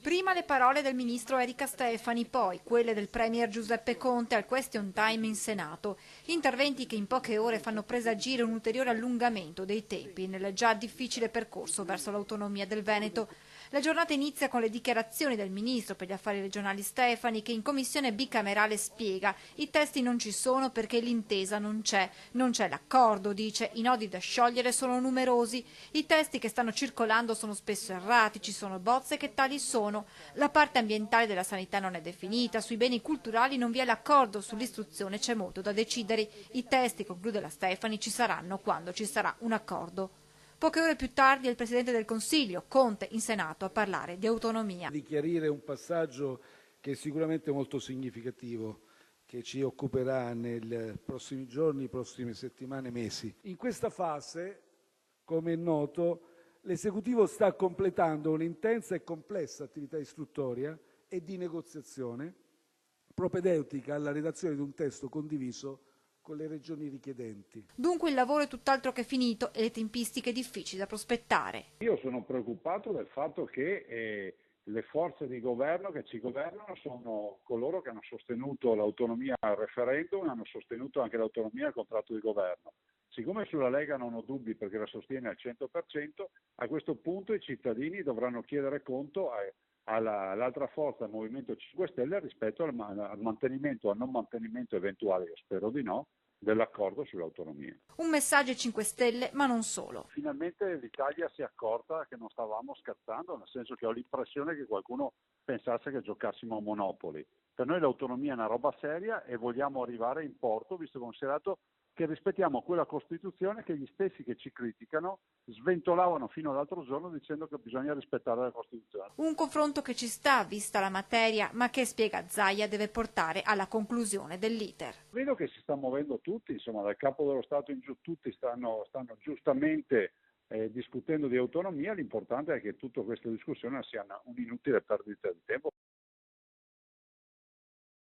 Prima le parole del ministro Erika Stefani, poi quelle del premier Giuseppe Conte al question time in Senato. Interventi che in poche ore fanno presagire un ulteriore allungamento dei tempi nel già difficile percorso verso l'autonomia del Veneto. La giornata inizia con le dichiarazioni del ministro per gli affari regionali Stefani, che in commissione bicamerale spiega: i testi non ci sono perché l'intesa non c'è l'accordo, dice, i nodi da sciogliere sono numerosi, i testi che stanno circolando sono spesso erratici, sono bozze che tali sono, la parte ambientale della sanità non è definita, sui beni culturali non vi è l'accordo, sull'istruzione c'è molto da decidere, i testi, conclude la Stefani, ci saranno quando ci sarà un accordo. Poche ore più tardi è il Presidente del Consiglio, Conte, in Senato a parlare di autonomia. Di chiarire un passaggio che è sicuramente molto significativo, che ci occuperà nei prossimi giorni, prossime settimane, mesi. In questa fase, come è noto, l'Esecutivo sta completando un'intensa e complessa attività istruttoria e di negoziazione propedeutica alla redazione di un testo condiviso con le regioni richiedenti. Dunque il lavoro è tutt'altro che finito e le tempistiche difficili da prospettare. Io sono preoccupato del fatto che le forze di governo che ci governano sono coloro che hanno sostenuto l'autonomia al referendum e hanno sostenuto anche l'autonomia al contratto di governo. Siccome sulla Lega non ho dubbi perché la sostiene al 100%, a questo punto i cittadini dovranno chiedere conto all'altra forza, al Movimento 5 Stelle, rispetto al mantenimento o al non mantenimento eventuale, io spero di no, dell'accordo sull'autonomia. Un messaggio ai 5 Stelle, ma non solo. Finalmente l'Italia si è accorta che non stavamo scherzando, nel senso che ho l'impressione che qualcuno pensasse che giocassimo a Monopoli. Per noi l'autonomia è una roba seria e vogliamo arrivare in porto, visto e considerato che rispettiamo quella Costituzione che gli stessi che ci criticano sventolavano fino all'altro giorno dicendo che bisogna rispettare la Costituzione. Un confronto che ci sta, vista la materia, ma che, spiega Zaia, deve portare alla conclusione dell'iter. Vedo che si sta muovendo tutti, insomma, dal Capo dello Stato in giù tutti stanno giustamente discutendo di autonomia, l'importante è che tutta questa discussione sia un'inutile perdita di tempo.